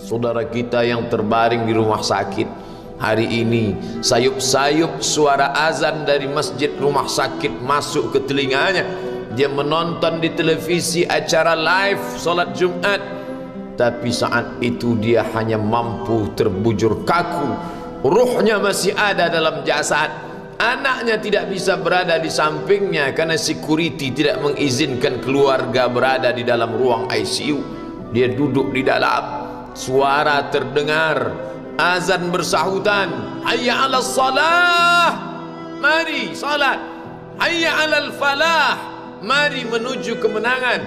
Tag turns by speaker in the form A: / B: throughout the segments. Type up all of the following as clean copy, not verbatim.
A: saudara kita yang terbaring di rumah sakit. Hari ini sayup-sayup suara azan dari masjid rumah sakit masuk ke telinganya. Dia menonton di televisi acara live solat Jumat, tapi saat itu dia hanya mampu terbujur kaku. Ruhnya masih ada dalam jasad. Anaknya tidak bisa berada di sampingnya karena security tidak mengizinkan keluarga berada di dalam ruang ICU. Dia duduk di dalam. Suara terdengar, azan bersahutan, hayya 'alas salah, mari salat, hayya 'alal falah, mari menuju kemenangan.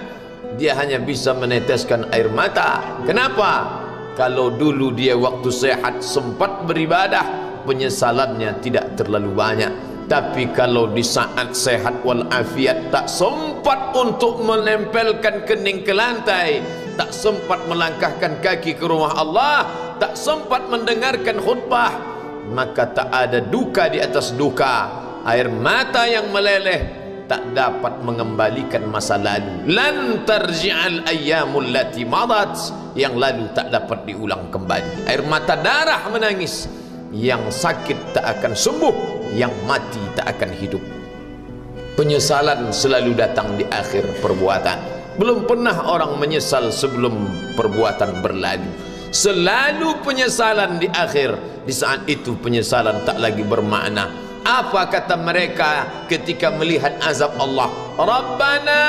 A: Dia hanya bisa meneteskan air mata. Kenapa? Kalau dulu dia waktu sehat sempat beribadah, penyesalannya tidak terlalu banyak. Tapi kalau di saat sehat walafiat tak sempat untuk menempelkan kening ke lantai, tak sempat melangkahkan kaki ke rumah Allah, tak sempat mendengarkan khutbah, maka tak ada duka di atas duka. Air mata yang meleleh tak dapat mengembalikan masa lalu. Lan tarji'al ayyamul lati madat, yang lalu tak dapat diulang kembali. Air mata darah menangis, yang sakit tak akan sembuh, yang mati tak akan hidup. Penyesalan selalu datang di akhir perbuatan. Belum pernah orang menyesal sebelum perbuatan berlalu. Selalu penyesalan di akhir. Di saat itu penyesalan tak lagi bermakna. Apa kata mereka ketika melihat azab Allah? Rabbana,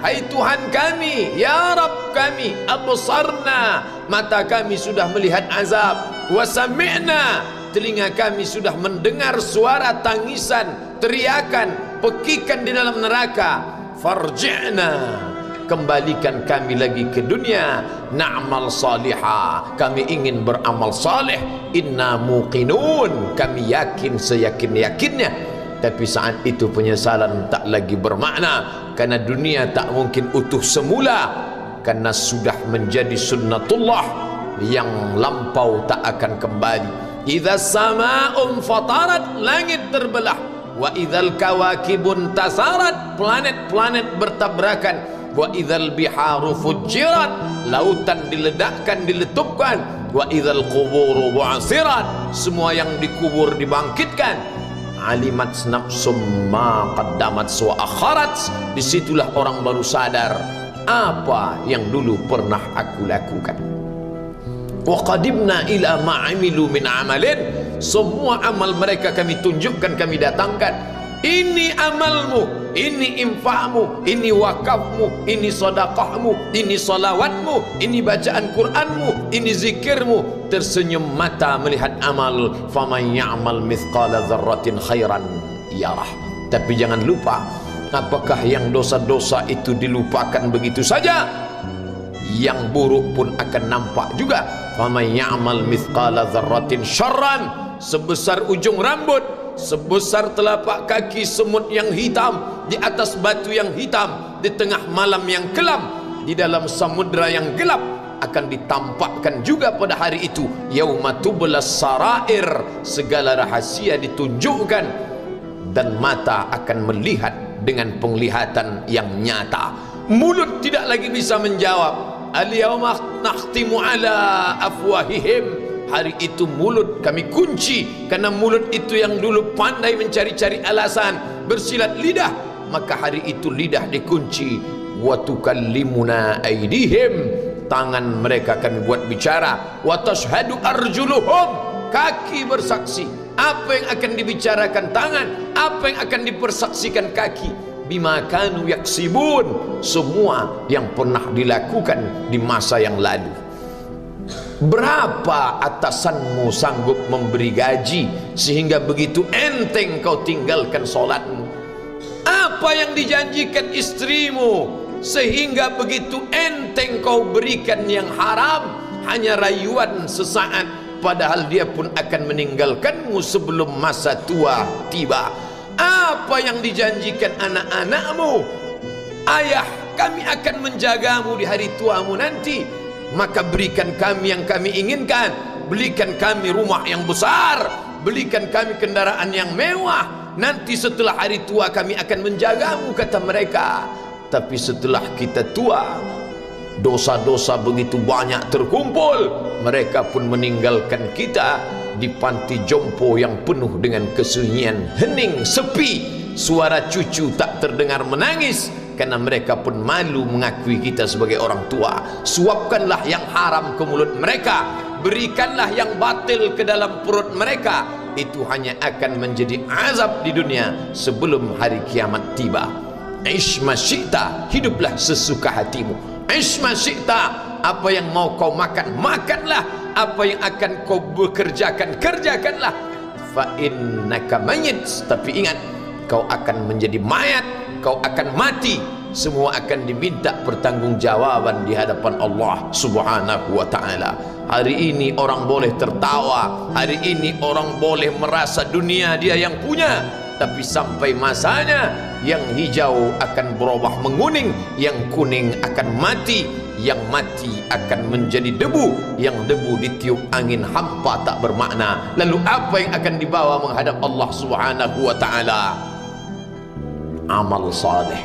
A: hai Tuhan kami, ya Rabb kami, absarna, mata kami sudah melihat azab, wa sami'na, telinga kami sudah mendengar suara tangisan, teriakan, pekikan di dalam neraka. Farji'na, kembalikan kami lagi ke dunia, na'mal salihah, kami ingin beramal saleh, inna muqinun, kami yakin seyakin-yakinnya. Tapi saat itu penyesalan tak lagi bermakna, karena dunia tak mungkin utuh semula, karena sudah menjadi sunnatullah yang lampau tak akan kembali. Idza sama'un fatarat, langit terbelah, wa idzal kawakibun tasarat, planet-planet bertabrakan, wa idzal biharu fujirat, lautan diledakkan, diletupkan, wa idzal quburu bu'asirat, semua yang dikubur dibangkitkan. Alimat nafsum ma qaddamat wa akharat, disitulah orang baru sadar apa yang dulu pernah aku lakukan. Wa qadimna ila ma amilu min amalin, semua amal mereka kami tunjukkan, kami datangkan. Ini amalmu, ini infakmu, ini wakafmu, ini sedekahmu, ini salawatmu, ini bacaan Qur'anmu, ini zikirmu. Tersenyum mata melihat amal. Faman ya'mal mithqala dzarratin khairan yarah. Tapi jangan lupa, apakah yang dosa-dosa itu dilupakan begitu saja? Yang buruk pun akan nampak juga. Faman ya'mal mithqala dzarratin syarran, sebesar ujung rambut, sebesar telapak kaki semut yang hitam, di atas batu yang hitam, di tengah malam yang kelam, di dalam samudra yang gelap, akan ditampakkan juga pada hari itu. Yauma tublas sarair, segala rahasia ditunjukkan, dan mata akan melihat dengan penglihatan yang nyata. Mulut tidak lagi bisa menjawab. Al-yauma nakhtimu ala afwahihim, hari itu mulut kami kunci, karena mulut itu yang dulu pandai mencari-cari alasan, bersilat lidah, maka hari itu lidah dikunci. Wa tukallimuna aydihim, tangan mereka kami buat bicara. Wa tashhadu arjuluhum, kaki bersaksi. Apa yang akan dibicarakan tangan, apa yang akan dipersaksikan kaki? Bima kanu yaksibun, semua yang pernah dilakukan di masa yang lalu. Berapa atasanmu sanggup memberi gaji sehingga begitu enteng kau tinggalkan solatmu? Apa yang dijanjikan istrimu sehingga begitu enteng kau berikan yang haram, hanya rayuan sesaat, padahal dia pun akan meninggalkanmu sebelum masa tua tiba? Apa yang dijanjikan anak-anakmu? Ayah, kami akan menjagamu di hari tuamu nanti, maka berikan kami yang kami inginkan, belikan kami rumah yang besar, belikan kami kendaraan yang mewah, nanti setelah hari tua kami akan menjagamu, kata mereka. Tapi setelah kita tua, dosa-dosa begitu banyak terkumpul, mereka pun meninggalkan kita di panti jompo yang penuh dengan kesunyian, hening, sepi. Suara cucu tak terdengar menangis karena mereka pun malu mengakui kita sebagai orang tua. Suapkanlah yang haram ke mulut mereka, berikanlah yang batil ke dalam perut mereka. Itu hanya akan menjadi azab di dunia sebelum hari kiamat tiba. Ish ma syi'ta, hiduplah sesuka hatimu. Ish ma syi'ta, apa yang mau kau makan, makanlah. Apa yang akan kau bekerjakan, kerjakanlah. Fa innaka mayyit, tapi ingat, kau akan menjadi mayat, kau akan mati. Semua akan diminta pertanggungjawaban di hadapan Allah Subhanahu wa ta'ala. Hari ini orang boleh tertawa, hari ini orang boleh merasa dunia dia yang punya, tapi sampai masanya yang hijau akan berubah menguning, yang kuning akan mati, yang mati akan menjadi debu, yang debu ditiup angin hampa tak bermakna. Lalu apa yang akan dibawa menghadap Allah Subhanahu wa ta'ala? Amal saleh.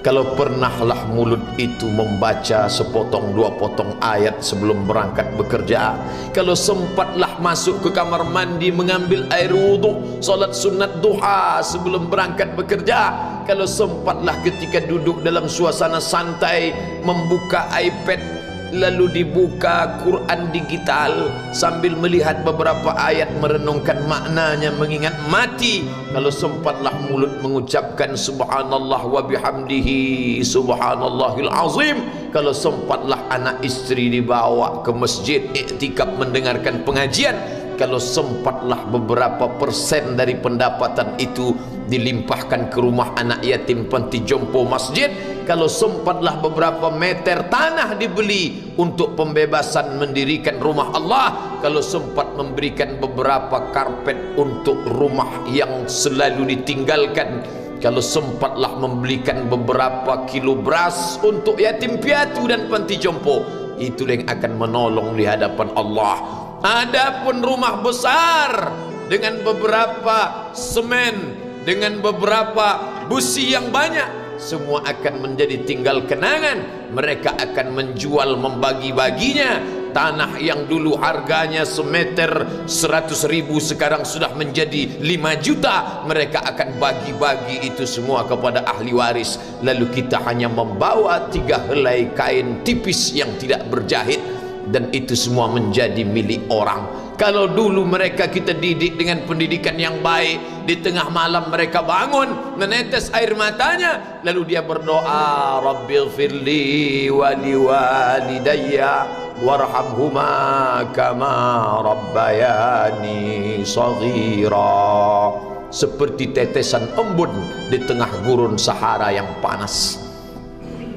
A: Kalau pernahlah mulut itu membaca sepotong dua potong ayat sebelum berangkat bekerja, kalau sempatlah masuk ke kamar mandi mengambil air wudhu, solat sunat duha sebelum berangkat bekerja, kalau sempatlah ketika duduk dalam suasana santai membuka iPad lalu dibuka Quran digital sambil melihat beberapa ayat merenungkan maknanya, mengingat mati, kalau sempatlah mulut mengucapkan subhanallah wa bihamdihi subhanallahil azim, kalau sempatlah anak istri dibawa ke masjid iktikaf mendengarkan pengajian, kalau sempatlah beberapa persen dari pendapatan itu dilimpahkan ke rumah anak yatim panti jompo masjid, kalau sempatlah beberapa meter tanah dibeli untuk pembebasan mendirikan rumah Allah, kalau sempat memberikan beberapa karpet untuk rumah yang selalu ditinggalkan, kalau sempatlah membelikan beberapa kilo beras untuk yatim piatu dan panti jompo, itu yang akan menolong di hadapan Allah. Adapun rumah besar dengan beberapa semen, dengan beberapa busi yang banyak, semua akan menjadi tinggal kenangan. Mereka akan menjual, membagi-baginya. Tanah yang dulu harganya semeter 100.000 sekarang sudah menjadi 5 juta. Mereka akan bagi-bagi itu semua kepada ahli waris. Lalu kita hanya membawa 3 helai kain tipis yang tidak berjahit, dan itu semua menjadi milik orang. Kalau dulu mereka kita didik dengan pendidikan yang baik, di tengah malam mereka bangun menetes air matanya, lalu dia berdoa, Rabbighfirli wa liwalidayya warhamhuma kama rabbayani shaghira, seperti tetesan embun di tengah gurun Sahara yang panas.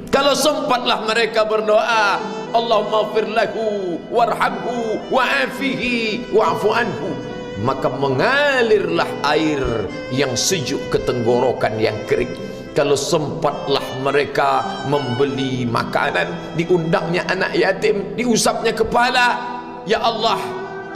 A: Kalau sempatlah mereka berdoa, Allahumma ighfir lahu warhamhu wa'afihi wa'fu anhu, maka mengalirlah air yang sejuk ke tenggorokan yang kering. Kalau sempatlah mereka membeli makanan, diundangnya anak yatim, diusapnya kepala, ya Allah,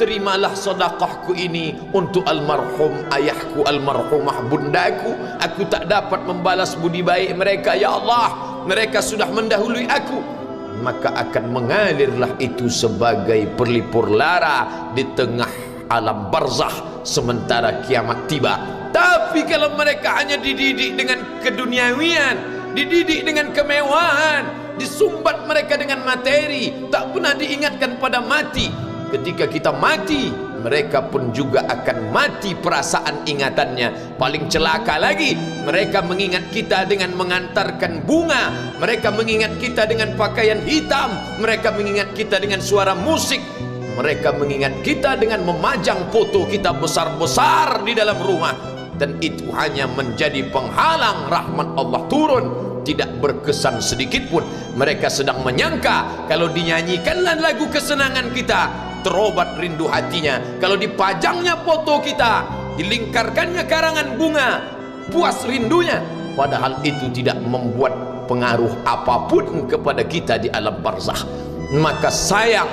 A: terimalah sedekahku ini untuk almarhum ayahku, almarhumah bundaku. Aku tak dapat membalas budi baik mereka, ya Allah, mereka sudah mendahului aku. Maka akan mengalirlah itu sebagai perlipur lara di tengah alam barzakh sementara kiamat tiba. Tapi kalau mereka hanya dididik dengan keduniawian, dididik dengan kemewahan, disumbat mereka dengan materi, tak pernah diingatkan pada mati. Ketika kita mati, mereka pun juga akan mati perasaan ingatannya. Paling celaka lagi, mereka mengingat kita dengan mengantarkan bunga, mereka mengingat kita dengan pakaian hitam, mereka mengingat kita dengan suara musik, mereka mengingat kita dengan memajang foto kita besar-besar di dalam rumah. Dan itu hanya menjadi penghalang rahmat Allah turun, tidak berkesan sedikit pun. Mereka sedang menyangka kalau dinyanyikanlah lagu kesenangan kita, terobat rindu hatinya. Kalau dipajangnya foto kita, dilingkarkannya karangan bunga, puas rindunya. Padahal itu tidak membuat pengaruh apapun kepada kita di alam barzakh. Maka sayang,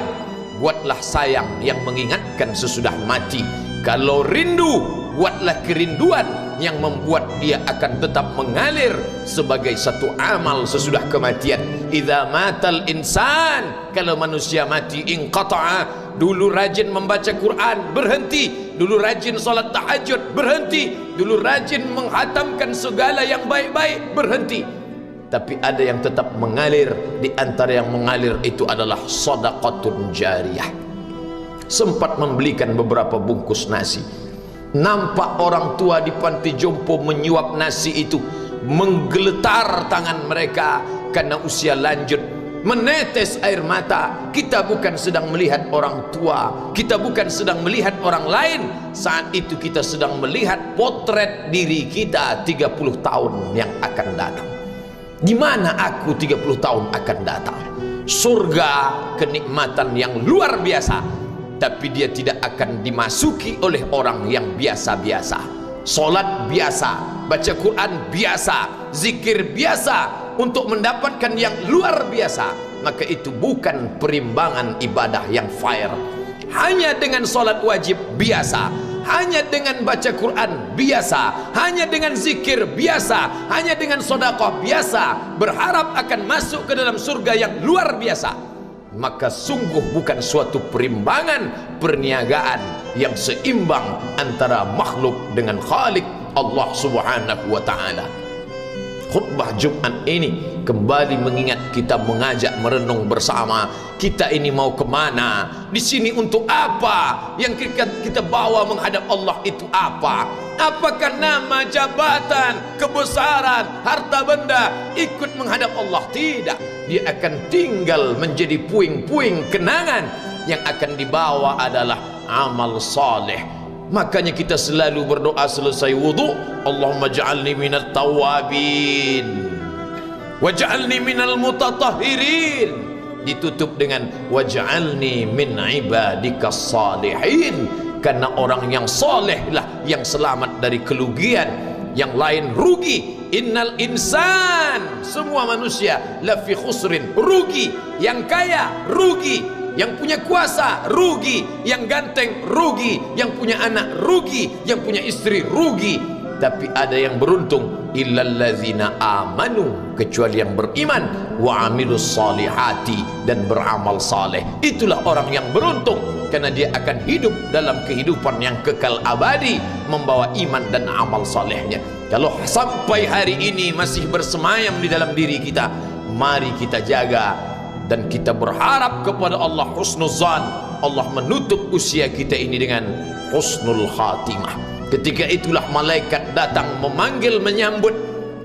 A: buatlah sayang yang mengingatkan sesudah mati. Kalau rindu, buatlah kerinduan yang membuat dia akan tetap mengalir sebagai satu amal sesudah kematian. idza matal insan, kalau manusia mati inqata'a. Dulu rajin membaca Quran, berhenti. Dulu rajin salat tahajud, berhenti. Dulu rajin menghatamkan segala yang baik-baik, berhenti. Tapi ada yang tetap mengalir. Di antara yang mengalir itu adalah shadaqatun jariyah. Sempat membelikan beberapa bungkus nasi, nampak orang tua di panti jompo menyuap nasi itu, menggeletar tangan mereka karena usia lanjut, menetes air mata. Kita bukan sedang melihat orang tua, kita bukan sedang melihat orang lain. Saat itu kita sedang melihat potret diri kita 30 tahun yang akan datang. Di mana aku 30 tahun akan datang? Surga, kenikmatan yang luar biasa, tapi dia tidak akan dimasuki oleh orang yang biasa-biasa. Solat biasa, baca Quran biasa, zikir biasa, untuk mendapatkan yang luar biasa, maka itu bukan perimbangan ibadah yang fair. Hanya dengan solat wajib biasa, hanya dengan baca Quran biasa, hanya dengan zikir biasa, hanya dengan sedekah biasa, berharap akan masuk ke dalam surga yang luar biasa, maka sungguh bukan suatu perimbangan perniagaan yang seimbang antara makhluk dengan Khalik Allah Subhanahu wa ta'ala. Khutbah Jumat ini kembali mengingat kita, mengajak merenung bersama. Kita ini mau kemana? Di sini untuk apa? Yang kita bawa menghadap Allah itu apa? Apakah nama, jabatan, kebesaran, harta benda ikut menghadap Allah? Tidak. Dia akan tinggal menjadi puing-puing kenangan. Yang akan dibawa adalah amal saleh. Makanya kita selalu berdoa selesai wudu, Allahumma ja'alni minat tawabin waj'alni minal mutatahhirin. Ditutup dengan waj'alni min ibadikas salihin, karena orang yang saleh lah yang selamat dari kerugian, yang lain rugi. Innal insan, semua manusia lafi khusrin, rugi. Yang kaya rugi, yang punya kuasa rugi, yang ganteng rugi, yang punya anak rugi, yang punya istri rugi. Tapi ada yang beruntung, illallazina amanu, kecuali yang beriman, wa amilus salihati, dan beramal saleh. Itulah orang yang beruntung, karena dia akan hidup dalam kehidupan yang kekal abadi, membawa iman dan amal salehnya. Kalau sampai hari ini masih bersemayam di dalam diri kita, mari kita jaga dan kita berharap kepada Allah husnuzan. Allah menutup usia kita ini dengan husnul khatimah. Ketika itulah malaikat datang memanggil, menyambut,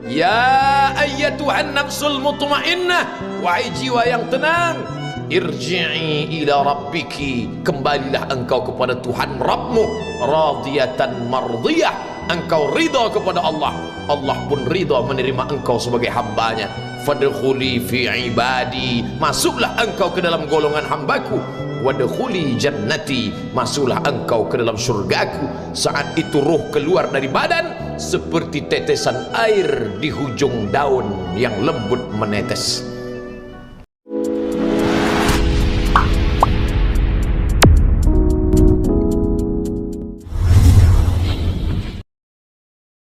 A: ya ayyatuhan nafsul mutmainnah, wahai jiwa yang tenang, irji'i ila rabbiki, kembalilah engkau kepada Tuhan Rabbmu, radiyatan mardiyah, engkau ridha kepada Allah, Allah pun ridha menerima engkau sebagai hambanya. Fadkhuli fi ibadi, masuklah engkau ke dalam golongan hambaku. Wadkhuli jannati, masuklah engkau ke dalam surgaku. Saat itu ruh keluar dari badan seperti tetesan air di hujung daun yang lembut menetes.